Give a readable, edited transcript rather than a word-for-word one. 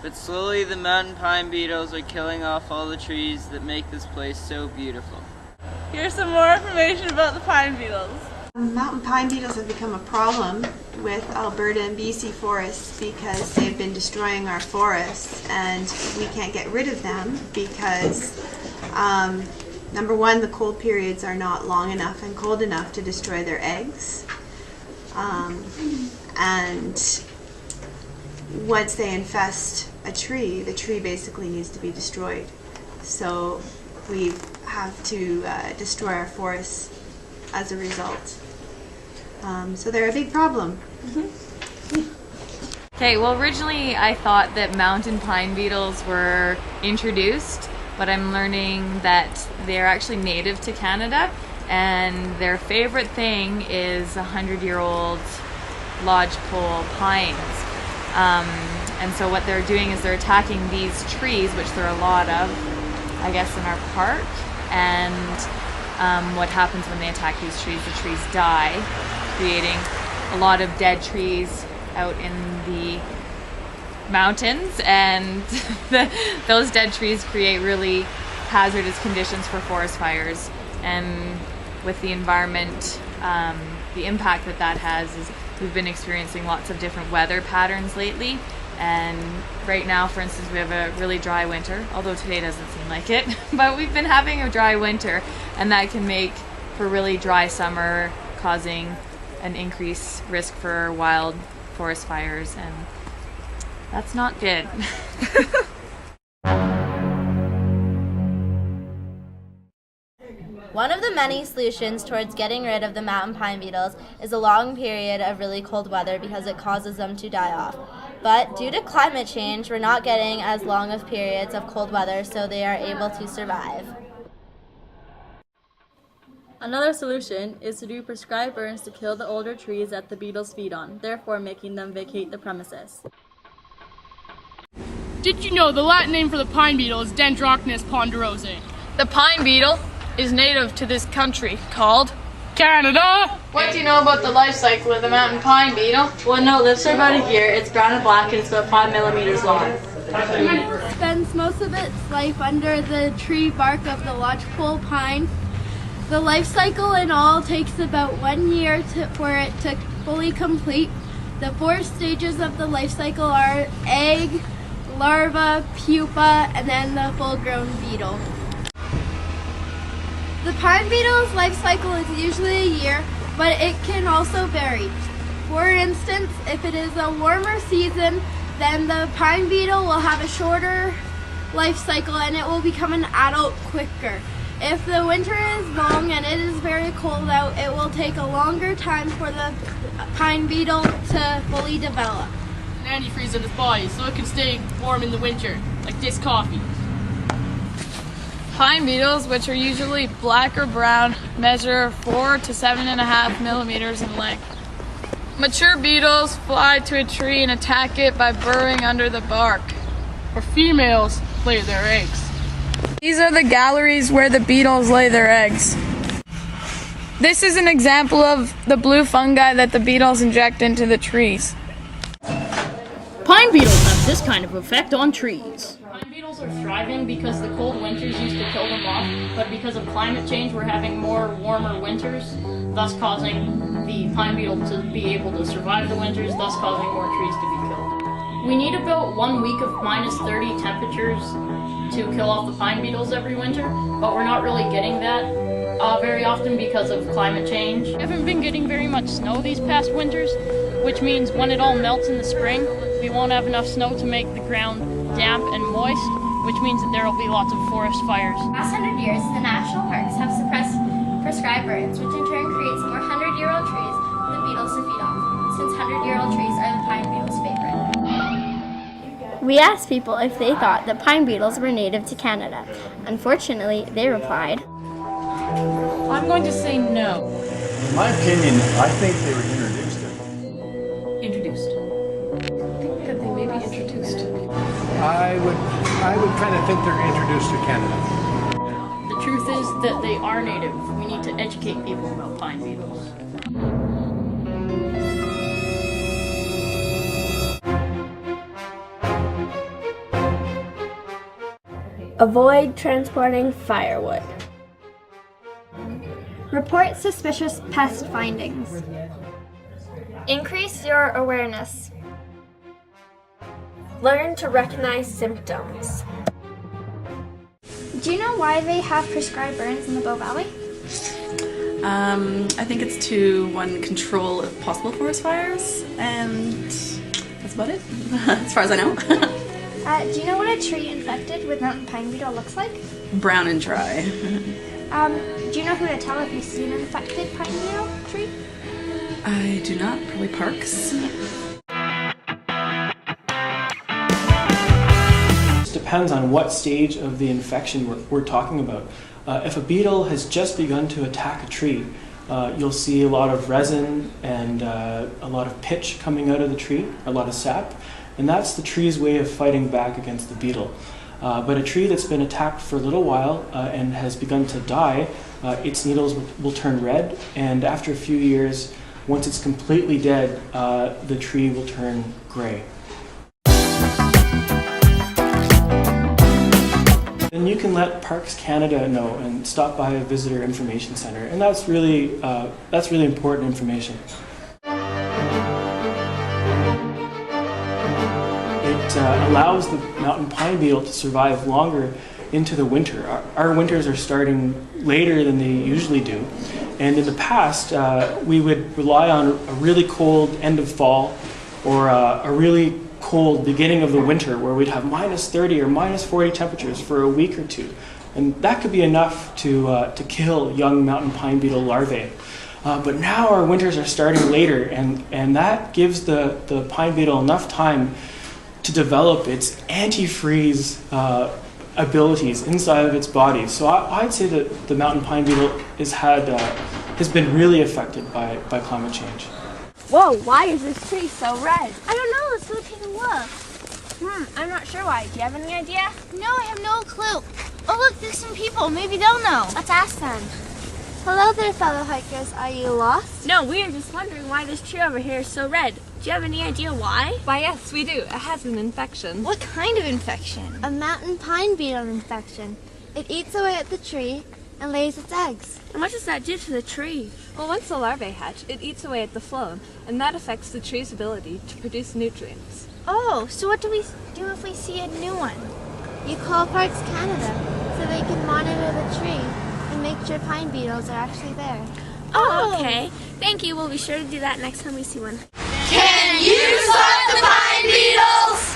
but slowly the mountain pine beetles are killing off all the trees that make this place so beautiful. Here's some more information about the pine beetles. Mountain pine beetles have become a problem with Alberta and BC forests because they've been destroying our forests, and we can't get rid of them because number one, the cold periods are not long enough and cold enough to destroy their eggs, and once they infest a tree, the tree basically needs to be destroyed. So we have to destroy our forests as a result. So they're a big problem. Okay, well originally I thought that mountain pine beetles were introduced, but I'm learning that they're actually native to Canada, and their favorite thing is 100-year-old lodgepole pines. And so what they're doing is they're attacking these trees, which there are a lot of, I guess, in our park, and what happens when they attack these trees, the trees die, creating a lot of dead trees out in the mountains, and those dead trees create really hazardous conditions for forest fires. And with the environment, the impact that has is we've been experiencing lots of different weather patterns lately. And right now, for instance, we have a really dry winter, although today doesn't seem like it, but we've been having a dry winter, and that can make for really dry summer, causing an increased risk for wild forest fires, and that's not good. One of the many solutions towards getting rid of the mountain pine beetles is a long period of really cold weather because it causes them to die off. But due to climate change, we're not getting as long of periods of cold weather, so they are able to survive. Another solution is to do prescribed burns to kill the older trees that the beetles feed on, therefore making them vacate the premises. Did you know the Latin name for the pine beetle is Dendrocnus ponderosa? The pine beetle is native to this country called Canada. What do you know about the life cycle of the mountain pine beetle? Well, no, it lives for about a year. It's brown and black, and it's about 5 millimeters long. It spends most of its life under the tree bark of the lodgepole pine. The life cycle in all takes about 1 year for it to fully complete. The 4 stages of the life cycle are egg, larva, pupa, and then the full-grown beetle. The pine beetle's life cycle is usually a year, but it can also vary. For instance, if it is a warmer season, then the pine beetle will have a shorter life cycle and it will become an adult quicker. If the winter is long and it is very cold out, it will take a longer time for the pine beetle to fully develop. An antifreeze in its body so it can stay warm in the winter, like this coffee. Pine beetles, which are usually black or brown, measure 4 to 7.5 millimeters in length. Mature beetles fly to a tree and attack it by burrowing under the bark. Or females lay their eggs. These are the galleries where the beetles lay their eggs. This is an example of the blue fungi that the beetles inject into the trees. Pine beetles have this kind of effect on trees. Pine beetles are thriving because the cold winters used to kill them off, but because of climate change we're having more warmer winters, thus causing the pine beetle to be able to survive the winters, thus causing more trees to be killed. We need about 1 week of minus 30 temperatures to kill off the pine beetles every winter, but we're not really getting that very often because of climate change. We haven't been getting very much snow these past winters, which means when it all melts in the spring, we won't have enough snow to make the ground damp and moist, which means that there will be lots of forest fires. In the past 100 years, the national parks have suppressed prescribed burns, which in turn creates more 100-year-old trees for the beetles to feed off, since 100-year-old trees are the pine beetle's favorite. We asked people if they thought that pine beetles were native to Canada. Unfortunately, they replied, I'm going to say no. In my opinion, I think they were introduced. Introduced. I think that they may be introduced. I would kind of think they're introduced to Canada. The truth is that they are native. We need to educate people about pine beetles. Avoid transporting firewood. Report suspicious pest findings. Increase your awareness. Learn to recognize symptoms. Do you know why they have prescribed burns in the Bow Valley? I think it's to, one, control possible forest fires, and that's about it, as far as I know. Do you know what a tree infected with mountain pine beetle looks like? Brown and dry. Do you know who to tell if you see an infected pine beetle tree? I do not, probably parks. It depends on what stage of the infection we're talking about. If a beetle has just begun to attack a tree, you'll see a lot of resin and a lot of pitch coming out of the tree, a lot of sap, and that's the tree's way of fighting back against the beetle. But a tree that's been attacked for a little while and has begun to die, its needles will turn red, and after a few years, once it's completely dead, the tree will turn gray. Then you can let Parks Canada know and stop by a visitor information center, and that's really important information. It allows the mountain pine beetle to survive longer into the winter. Our winters are starting later than they usually do, and in the past we would rely on a really cold end of fall or a really cold beginning of the winter where we'd have minus 30 or minus 40 temperatures for a week or two. And that could be enough to kill young mountain pine beetle larvae. But now our winters are starting later, and that gives the pine beetle enough time to develop its antifreeze abilities inside of its body. So I'd say that the mountain pine beetle has been really affected by climate change. Whoa, why is this tree so red? I don't know, let's go take a look. I'm not sure why. Do you have any idea? No, I have no clue. Oh look, there's some people. Maybe they'll know. Let's ask them. Hello there, fellow hikers. Are you lost? No, we are just wondering why this tree over here is so red. Do you have any idea why? Why, yes, we do. It has an infection. What kind of infection? A mountain pine beetle infection. It eats away at the tree and lays its eggs. And what does that do to the tree? Well, once the larvae hatch, it eats away at the phloem, and that affects the tree's ability to produce nutrients. Oh, so what do we do if we see a new one? You call Parks Canada so they can monitor the tree and make sure pine beetles are actually there. Oh, okay. Thank you. We'll be sure to do that next time we see one. Can you spot the pine beetles?